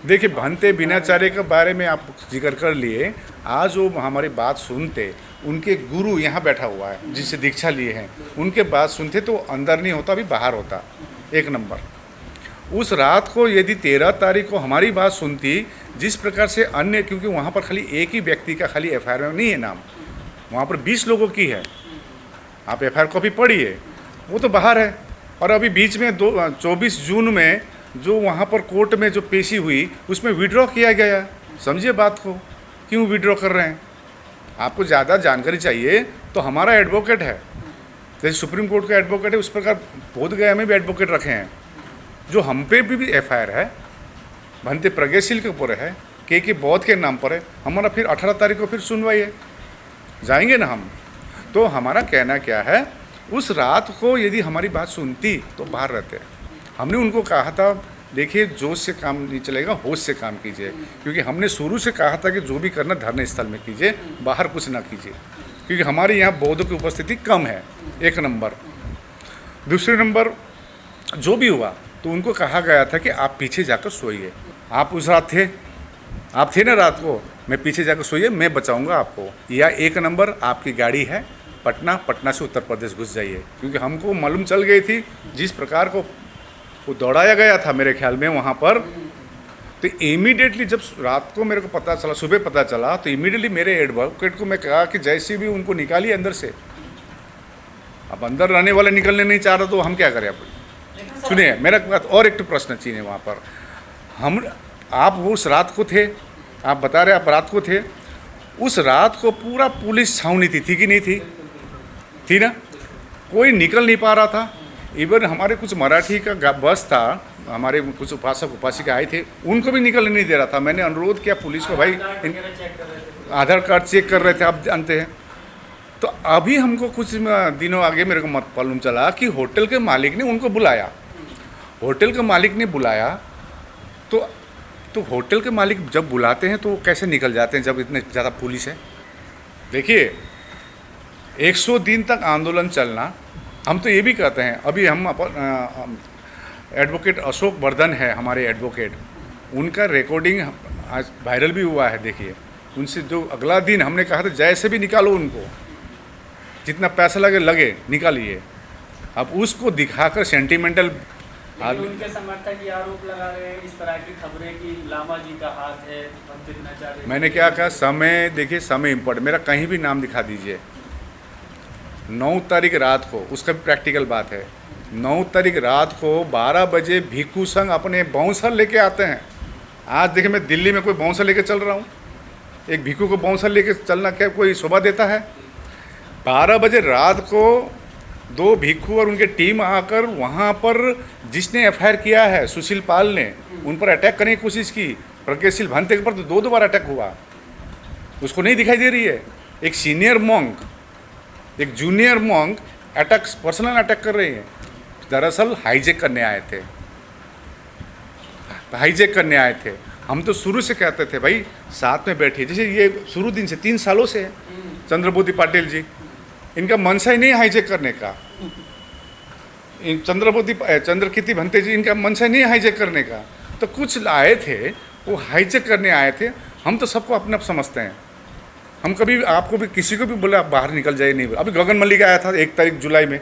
देखिए, भंते बिनाचार्य के बारे में आप जिक्र कर लिए। आज वो हमारी बात सुनते, उनके गुरु यहाँ बैठा हुआ है जिससे दीक्षा लिए हैं, उनके बात सुनते तो अंदर नहीं होता, अभी बाहर होता। एक नंबर। उस रात को यदि 13 तारीख को हमारी बात सुनती, जिस प्रकार से अन्य, क्योंकि वहाँ पर खाली एक ही व्यक्ति का खाली एफआईआर में नहीं है नाम, वहाँ पर 20 लोगों की है। आप एफआईआर कॉपी पढ़िए, वो तो बाहर है। और अभी बीच में 24 जून में जो वहाँ पर कोर्ट में जो पेशी हुई, उसमें विड्रॉ किया गया। समझिए बात को, क्यों विड्रॉ कर रहे हैं। आपको ज़्यादा जानकारी चाहिए तो हमारा एडवोकेट है, जैसे सुप्रीम कोर्ट का एडवोकेट है, उस प्रकार बोधगया में भी एडवोकेट रखे हैं। जो हम पे भी एफआईआर है, भंते प्रज्ञाशील के ऊपर है, के बौद्ध के नाम पर है। हमारा फिर 18 तारीख को फिर सुनवाई है, जाएंगे ना हम। तो हमारा कहना क्या है, उस रात को यदि हमारी बात सुनती तो बाहर रहते। हमने उनको कहा था, देखिए जोश से काम नहीं चलेगा, होश से काम कीजिए। क्योंकि हमने शुरू से कहा था कि जो भी करना धरने स्थल में कीजिए, बाहर कुछ ना कीजिए, क्योंकि हमारे यहाँ बौद्धों की उपस्थिति कम है। एक नंबर। दूसरे नंबर, जो भी हुआ तो उनको कहा गया था कि आप पीछे जाकर सोइए। आप उस रात थे, आप थे ना रात को, मैं पीछे जाकर सोइए, मैं बचाऊंगा आपको। या एक नंबर, आपकी गाड़ी है पटना, पटना से उत्तर प्रदेश घुस जाइए। क्योंकि हमको मालूम चल गई थी जिस प्रकार को वो दौड़ाया गया था मेरे ख्याल में वहाँ पर। तो इमीडिएटली जब रात को मेरे को पता चला, सुबह पता चला, तो इमीडिएटली मेरे एडवोकेट को मैं कहा कि जैसे भी उनको निकालिए अंदर से। अब अंदर रहने वाले निकलने नहीं चाह रहा तो हम क्या करें। अब सुनिए मेरा बात, और एक प्रश्न चाहिए वहाँ पर। आप वो उस रात को थे, आप बता रहे आप रात को थे, उस रात को पूरा पुलिस छावनी थी कि नहीं थी? थी ना। कोई निकल नहीं पा रहा था। इवन हमारे कुछ मराठी का बस था, हमारे कुछ उपासक उपासिका आए थे, उनको भी निकलने नहीं दे रहा था। मैंने अनुरोध किया पुलिस को, भाई आधार कार्ड चेक कर रहे थे, आप जानते हैं। तो अभी हमको कुछ दिनों आगे मेरे को मालूम चला कि होटल के मालिक ने उनको बुलाया। होटल के मालिक ने बुलाया तो होटल के मालिक जब बुलाते हैं तो वो कैसे निकल जाते हैं जब इतने ज़्यादा पुलिस है। देखिए, 100 दिन तक आंदोलन चलना, हम तो ये भी कहते हैं। अभी हम एडवोकेट अशोक वर्धन है हमारे एडवोकेट, उनका रिकॉर्डिंग आज वायरल भी हुआ है। देखिए, उनसे जो अगला दिन हमने कहा था जैसे भी निकालो उनको, जितना पैसा लगे निकालिए। अब उसको दिखाकर सेंटिमेंटल उनके समर्थक ये आरोप लगा रहे हैं इस तरह की खबरें कि लामा जी का हाथ है। मैंने क्या कहा, समय देखिए, समय इम्पोर्टेंट। मेरा कहीं भी नाम दिखा दीजिए। 9 तारीख रात को, उसका भी प्रैक्टिकल बात है, 9 तारीख रात को 12 बजे भिक्षु संघ अपने बाउंसर लेके आते हैं। आज देखिए, मैं दिल्ली में कोई बाउंसर लेके चल रहा हूँ। एक भिक्षु को बाउंसर लेके चलना क्या कोई शोभा देता है? 12 बजे रात को 2 भिक्षु और उनके टीम आकर वहाँ पर, जिसने एफआईआर किया है सुशील पाल ने, उन पर अटैक करने की कोशिश की। प्रज्ञाशील भंते के पर तो 2 बार अटैक हुआ, उसको नहीं दिखाई दे रही है। एक सीनियर मॉन्क, एक junior monk attack, personal attack कर रहे हैं। दरअसल हाईजैक करने आए थे, हाईजैक करने आए थे। हम तो शुरू से कहते थे भाई साथ में बैठिए, जैसे ये शुरू दिन से 3 सालों से है। चंद्रबोधी पाटिल जी, इनका मनसा ही नहीं हाईजैक करने का। चंद्रकीर्ति भंते जी, इनका मनसा नहीं हाईजैक करने का। तो कुछ आए थे, वो हाईजैक करने आए थे। हम तो सबको अपना समझते हैं। हम कभी आपको भी, किसी को भी बोले आप बाहर निकल जाइए, नहीं। अभी गगन मल्लिक आया था 1 तारीख जुलाई में,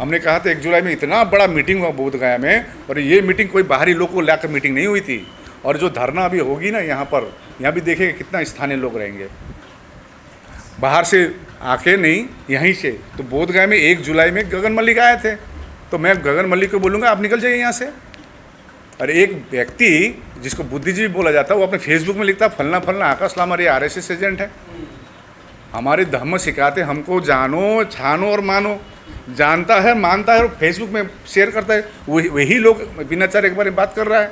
हमने कहा था 1 जुलाई में इतना बड़ा मीटिंग हुआ बोधगया में, और ये मीटिंग कोई बाहरी लोग को लाकर मीटिंग नहीं हुई थी। और जो धरना अभी होगी ना यहाँ पर, यहाँ भी देखिएगा कितना स्थानीय लोग रहेंगे, बाहर से आके नहीं, यहीं से। तो बोधगया में 1 जुलाई में गगन मल्लिक आए थे। तो मैं गगन मल्लिक को बोलूँगा आप निकल जाइए यहाँ से। और एक व्यक्ति जिसको बुद्धिजीवी बोला जाता है, वो अपने फेसबुक में लिखता है फलना फलना आकाश लामा ये आरएसएस एजेंट है। हमारे धर्म सिखाते हमको जानो, छानो और मानो। जानता है, मानता है और फेसबुक में शेयर करता है, वही लोग बिनाचार्य के बारे में बात कर रहा है।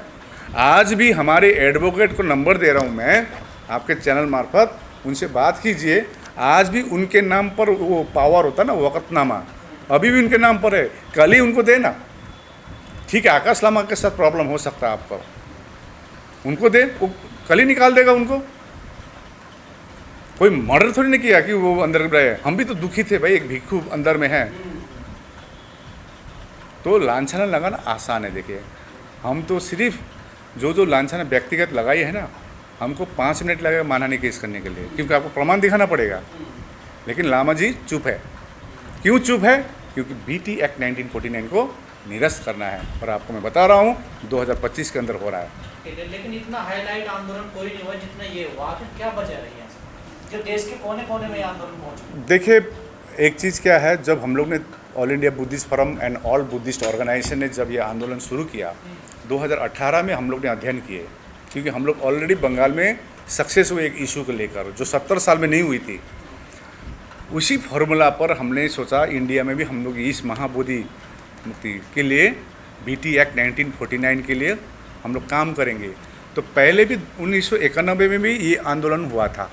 आज भी हमारे एडवोकेट को नंबर दे रहा हूँ मैं आपके चैनल मार्फत, उनसे बात कीजिए। आज भी उनके नाम पर वो पावर होता है ना, वक़्तनामा, अभी भी उनके नाम पर है। कल ही उनको देना, ठीक है। आकाश लामा के साथ प्रॉब्लम हो सकता है आपको, उनको दे, वो कल ही निकाल देगा उनको। कोई मर्डर थोड़ी नहीं किया कि वो अंदर रहे। हम भी तो दुखी थे भाई, एक भिक्षु अंदर में है। तो लांछना लगाना आसान है। देखिए, हम तो सिर्फ जो लांछन व्यक्तिगत लगाई है ना, हमको 5 मिनट लगेगा मानहानि केस करने के लिए, क्योंकि आपको प्रमाण दिखाना पड़ेगा। लेकिन लामा जी चुप है। क्यों चुप है? क्योंकि बीटी एक्ट 1949 को निरस्त करना है, और आपको मैं बता रहा हूँ 2025 के अंदर हो रहा है। लेकिन इतना हाईलाइट आंदोलन कोई नहीं हुआ जितना ये हुआ, आखिर क्या वजह रही है जो देश के कोने कोने में आंदोलन पहुंचा? देखिए, एक चीज़ क्या है, जब हम लोग ने all India Buddhist forum and all Buddhist organization ने जब ये आंदोलन शुरू किया 2018 में, हम लोग ने अध्ययन किए, क्योंकि हम लोग ऑलरेडी बंगाल में सक्सेस हुए एक इशू को लेकर जो 70 साल में नहीं हुई थी। उसी फॉर्मूला पर हमने सोचा इंडिया में भी हम लोग इस महाबोधि मुक्ति के लिए बीटी एक्ट 1949 के लिए हम लोग काम करेंगे। तो पहले भी 1991 में भी ये आंदोलन हुआ था,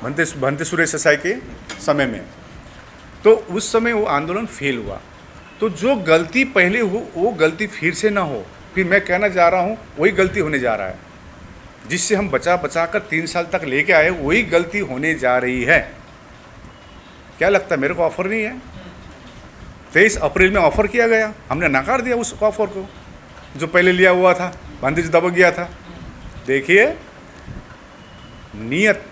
भंते सुरेश देसाई के समय में। तो उस समय वो आंदोलन फेल हुआ। तो जो गलती पहले हो वो गलती फिर से ना हो। फिर मैं कहना जा रहा हूँ वही गलती होने जा रहा है, जिससे हम बचा कर 3 साल तक लेके आए, वही गलती होने जा रही है। क्या लगता है? मेरे को ऑफर नहीं है। 23 अप्रैल में ऑफर किया गया, हमने नकार दिया उस ऑफर को जो पहले लिया हुआ था, भांति से दबक गया था। देखिए, नीयत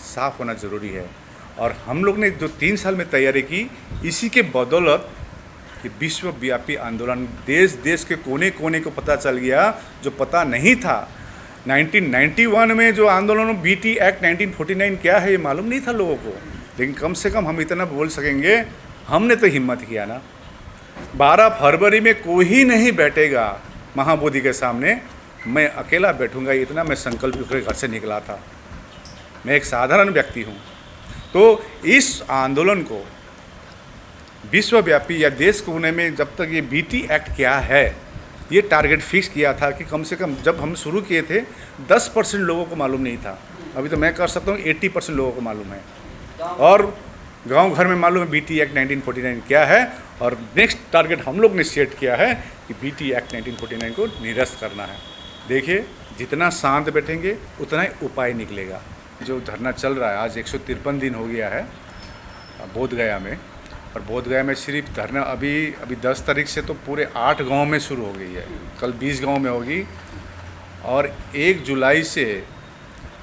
साफ होना ज़रूरी है, और हम लोग ने जो 3 साल में तैयारी की, इसी के बदौलत कि विश्वव्यापी आंदोलन देश देश के कोने कोने को पता चल गया, जो पता नहीं था। 1991 में जो आंदोलन बीटी एक्ट 1949 क्या है ये मालूम नहीं था लोगों को, लेकिन कम से कम हम इतना बोल सकेंगे, हमने तो हिम्मत किया ना। 12 फरवरी में कोई नहीं बैठेगा महाबोधि के सामने, मैं अकेला बैठूंगा, इतना मैं संकल्प करके घर से निकला था। मैं एक साधारण व्यक्ति हूँ। तो इस आंदोलन को विश्वव्यापी या देश कोने में, जब तक ये बीटी एक्ट क्या है ये टारगेट फिक्स किया था कि कम से कम जब हम शुरू किए थे 10% लोगों को मालूम नहीं था। अभी तो मैं कर सकता हूँ 80% लोगों को मालूम है, और गांव घर में मालूम है बीटी एक्ट 1949 क्या है। और नेक्स्ट टारगेट हम लोग ने सेट किया है कि बीटी एक्ट 1949 को निरस्त करना है। देखिए, जितना शांत बैठेंगे उतना ही उपाय निकलेगा। जो धरना चल रहा है, आज 153 दिन हो गया है बोधगया में, और बोधगया में सिर्फ धरना अभी 10 तारीख से तो पूरे 8 गांव में शुरू हो गई है, कल 20 गांव में होगी, और 1 जुलाई से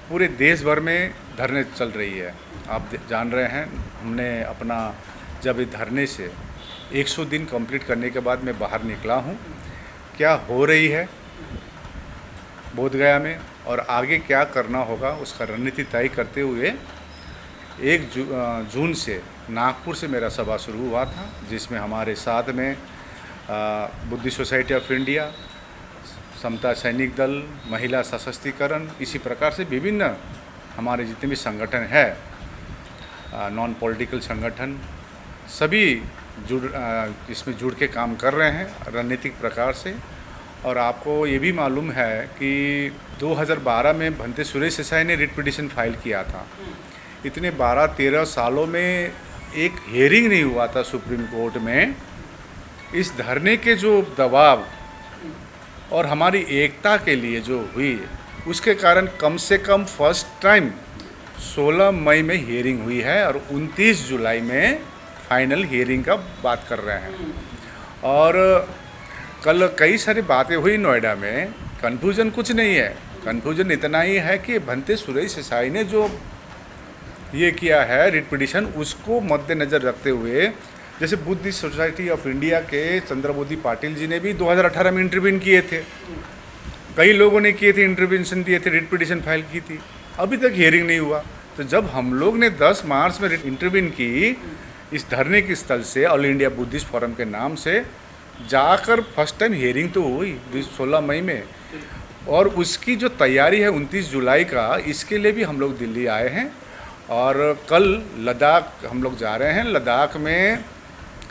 पूरे देश भर में धरने चल रही है। आप जान रहे हैं, हमने अपना जब धरने से 100 दिन कंप्लीट करने के बाद मैं बाहर निकला हूँ, क्या हो रही है बोधगया में और आगे क्या करना होगा उसका रणनीति तय करते हुए 1 जून से नागपुर से मेरा सभा शुरू हुआ था, जिसमें हमारे साथ में बुद्धिस्ट सोसाइटी ऑफ इंडिया, समता सैनिक दल, महिला सशक्तिकरण, इसी प्रकार से विभिन्न हमारे जितने भी संगठन है, नॉन पॉलिटिकल संगठन, सभी इसमें जुड़ के काम कर रहे हैं रणनीतिक प्रकार से। और आपको ये भी मालूम है कि 2012 में भंते सुरेश देसाई ने रिट पिटीशन फाइल किया था। इतने 12-13 सालों में एक हियरिंग नहीं हुआ था सुप्रीम कोर्ट में। इस धरने के जो दबाव और हमारी एकता के लिए जो हुई, उसके कारण कम से कम फर्स्ट टाइम 16 मई में हियरिंग हुई है, और 29 जुलाई में फाइनल हियरिंग का बात कर रहे हैं। और कल कई सारी बातें हुई नोएडा में। कन्फ्यूजन कुछ नहीं है, कन्फ्यूजन इतना ही है कि भंते सुरेश देसाई ने जो ये किया है रिट पिटीशन, उसको मद्देनज़र रखते हुए, जैसे बुद्धिस्ट सोसाइटी ऑफ इंडिया के चंद्रबोधी पाटिल जी ने भी 2018 में इंटरव्यून किए थे, कई लोगों ने किए थे, इंटरवेंशन दिए थे, रिट पिटीशन फाइल की थी, अभी तक हियरिंग नहीं हुआ। तो जब हम लोग ने 10 मार्च में इंटरव्यून की इस धरने के स्थल से, ऑल इंडिया बुद्धिस्ट फोरम के नाम से जाकर, फर्स्ट टाइम हियरिंग तो हुई 16 मई में, और उसकी जो तैयारी है 29 जुलाई का, इसके लिए भी हम लोग दिल्ली आए हैं। और कल लद्दाख हम लोग जा रहे हैं। लद्दाख में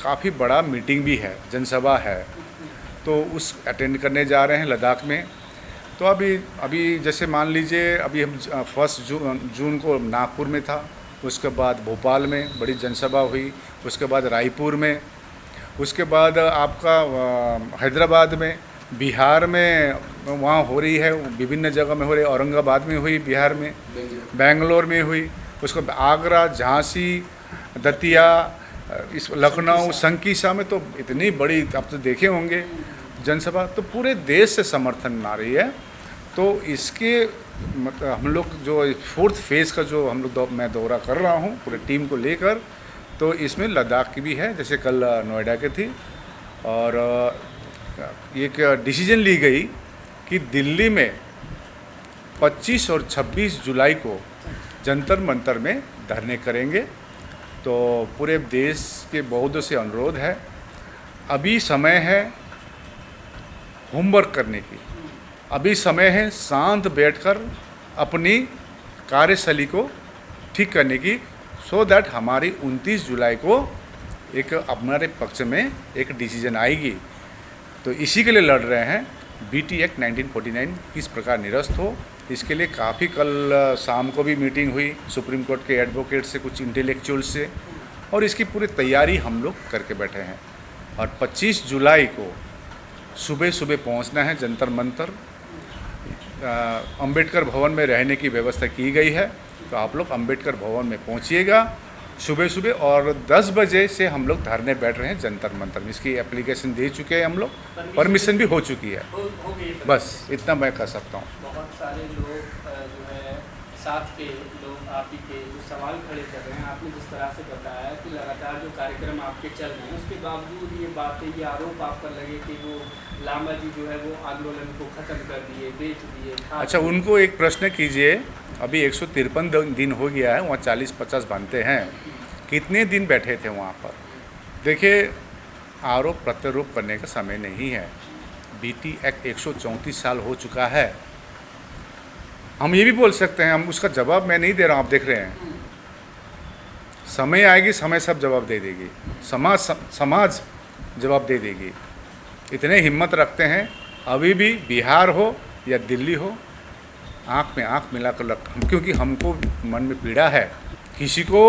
काफ़ी बड़ा मीटिंग भी है, जनसभा है, तो उस अटेंड करने जा रहे हैं लद्दाख में। तो अभी जैसे मान लीजिए, अभी हम 1 जून को नागपुर में था, उसके बाद भोपाल में बड़ी जनसभा हुई, उसके बाद रायपुर में, उसके बाद आपका हैदराबाद में, बिहार में वहाँ हो रही है, विभिन्न जगह में हो रही है, औरंगाबाद में हुई, बिहार में, बेंगलोर में हुई, उसके बाद आगरा, झांसी, दतिया, इस लखनऊ, संकीसा में तो इतनी बड़ी, आप तो देखे होंगे। जनसभा तो पूरे देश से समर्थन आ रही है। तो इसके मतलब हम लोग जो 4th फेज़ का जो हम लोग मैं दौरा कर रहा हूँ पूरे टीम को लेकर, तो इसमें लद्दाख की भी है, जैसे कल नोएडा की थी। और एक डिसीजन ली गई कि दिल्ली में 25 और 26 जुलाई को जंतर मंतर में धरने करेंगे। तो पूरे देश के बहुतों से अनुरोध है, अभी समय है होमवर्क करने की, अभी समय है शांत बैठकर अपनी कार्यशैली को ठीक करने की, सो दैट हमारी 29 जुलाई को एक हमारे पक्ष में एक डिसीजन आएगी। तो इसी के लिए लड़ रहे हैं। BT एक्ट 1949 किस प्रकार निरस्त हो, इसके लिए काफ़ी कल शाम को भी मीटिंग हुई सुप्रीम कोर्ट के एडवोकेट से, कुछ इंटेलेक्चुअल से, और इसकी पूरी तैयारी हम लोग करके बैठे हैं। और 25 जुलाई को सुबह सुबह पहुंचना है जंतर मंतर। अंबेडकर भवन में रहने की व्यवस्था की गई है, तो आप लोग अंबेडकर भवन में पहुंचिएगा सुबह सुबह। और 10 बजे से हम लोग धरने बैठ रहे हैं जंतर मंतर में। इसकी एप्लीकेशन दे चुके हैं हम लोग, परमिशन भी हो चुकी है। हो गई है। बस इतना मैं कह सकता हूँ। बहुत सारे लोग जो है साथ के लोग आप ही के जो सवाल खड़े कर रहे हैं, आपने जिस तरह से बताया कि लगातार जो कार्यक्रम आपके चल रहे हैं, उसके बावजूद ये बातें, ये आरोप आप पर लगे कि वो लामा जी जो है वो आंदोलन को ख़त्म कर दिए, बेच दिए। अच्छा, उनको एक प्रश्न कीजिए, अभी 153 दिन हो गया है, वहाँ 40-50 बनते हैं, कितने दिन बैठे थे वहाँ पर? देखिए, आरोप प्रत्यारोप करने का समय नहीं है। BT एक्ट 134 साल हो चुका है। हम ये भी बोल सकते हैं, हम उसका जवाब मैं नहीं दे रहा हूँ, आप देख रहे हैं। समय आएगी, समय सब जवाब दे देगी, समाज जवाब दे देगी। इतने हिम्मत रखते हैं, अभी भी बिहार हो या दिल्ली हो, आँख में आँख मिलाकर क्योंकि हमको मन में पीड़ा है। किसी को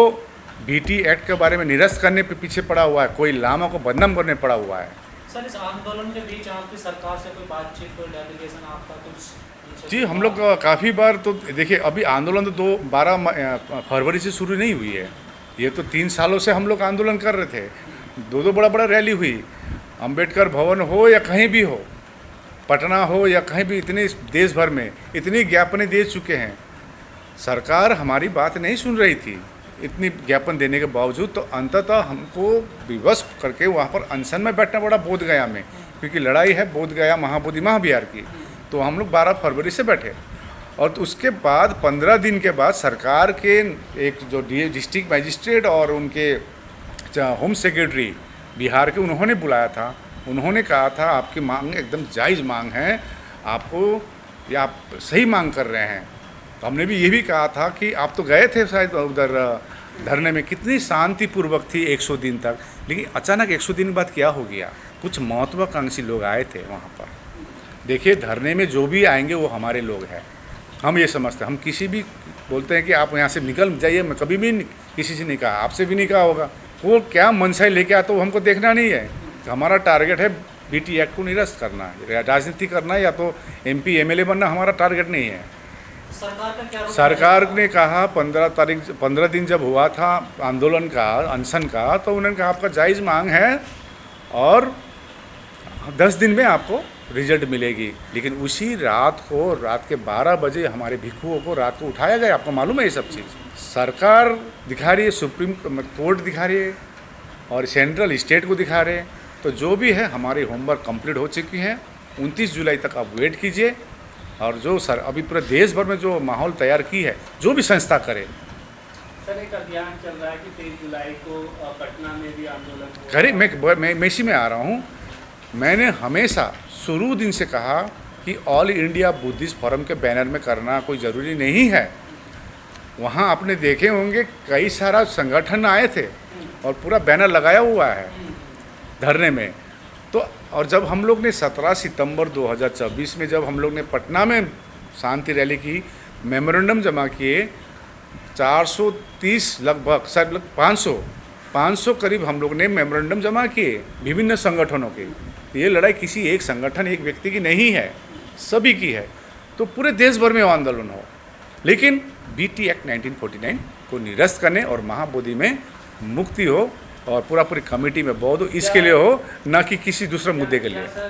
BT एक्ट के बारे में निरस्त करने पे पीछे पड़ा हुआ है, कोई लामा को बदनाम करने पड़ा हुआ है। सर, इस आंदोलन के बीच आपकी सरकार से कोई बातचीत, कोई डेलीगेशन आपका कुछ? जी, हम लोग काफ़ी बार, तो देखिए अभी आंदोलन तो 12 फरवरी से शुरू नहीं हुई है, ये तो 3 सालों से हम लोग आंदोलन कर रहे थे। दो बड़ा रैली हुई, अंबेडकर भवन हो या कहीं भी हो, पटना हो या कहीं भी, इतने देश भर में इतनी ज्ञापनें दे चुके हैं। सरकार हमारी बात नहीं सुन रही थी, इतनी ज्ञापन देने के बावजूद। तो अंततः हमको विवश करके वहाँ पर अनशन में बैठना पड़ा बोधगया में, क्योंकि लड़ाई है बोधगया महाबोधि महाविहार की। तो हम लोग 12 फरवरी से बैठे, और तो उसके बाद 15 दिन के बाद सरकार के एक जो डिस्ट्रिक्ट मजिस्ट्रेट और उनके होम सेक्रेटरी बिहार के, उन्होंने बुलाया था। उन्होंने कहा था आपकी मांग एकदम जायज़ मांग है, आपको या आप सही मांग कर रहे हैं। तो हमने भी ये भी कहा था कि आप तो गए थे शायद उधर धरने में, कितनी शांतिपूर्वक थी 100 दिन तक, लेकिन अचानक 100 दिन बाद क्या हो गया? कुछ महत्वाकांक्षी लोग आए थे वहाँ पर। देखिए, धरने में जो भी आएंगे वो हमारे लोग हैं, हम ये समझते हैं। हम किसी भी बोलते हैं कि आप यहाँ से निकल जाइए, मैं कभी भी किसी से नहीं कहा, आपसे भी नहीं कहा होगा। वो क्या मनसाई लेके आता वो हमको देखना नहीं है। हमारा टारगेट है BT एक्ट को निरस्त करना, राजनीति करना, या तो MP MLA बनना हमारा टारगेट नहीं है। सरकार का क्या? सरकार ने कहा 15 दिन जब हुआ था आंदोलन का, अनशन का, तो उन्होंने कहा आपका जायज़ मांग है और 10 दिन में आपको रिजल्ट मिलेगी। लेकिन उसी रात को, रात के 12 बजे हमारे भिक्षुओं को रात को उठाया गया। आपको मालूम है ये सब चीज़? सरकार दिखा रही है, सुप्रीम कोर्ट दिखा रही है, और सेंट्रल स्टेट को दिखा रहे हैं। तो जो भी है, हमारी होमवर्क कंप्लीट हो चुकी है। 29 जुलाई तक आप वेट कीजिए, और जो अभी पूरे देश भर में जो माहौल तैयार की है, जो भी संस्था करे। सर, एक अभियान चल रहा है कि 23 जुलाई को पटना में भी आंदोलन होगा। करे, मैं इसी में आ रहा हूँ। मैंने हमेशा शुरू दिन से कहा कि ऑल इंडिया बुद्धिस्ट फोरम के बैनर में करना कोई ज़रूरी नहीं है। वहाँ आपने देखे होंगे कई सारा संगठन आए थे और पूरा बैनर लगाया हुआ है धरने में। तो और जब हम लोग ने 17 सितंबर 2024 में जब हम लोग ने पटना में शांति रैली की, मेमोरेंडम जमा किए, 430 लगभग, शायद 500 करीब हम लोग ने मेमोरेंडम जमा किए विभिन्न संगठनों के। ये लड़ाई किसी एक संगठन, एक व्यक्ति की नहीं है, सभी की है। तो पूरे देश भर में आंदोलन हो, लेकिन BT एक्ट 1949 को निरस्त करने और महाबोधि में मुक्ति हो, और पूरी कमेटी में बौद्ध इसके लिए हो, ना कि किसी दूसरे मुद्दे के लिए।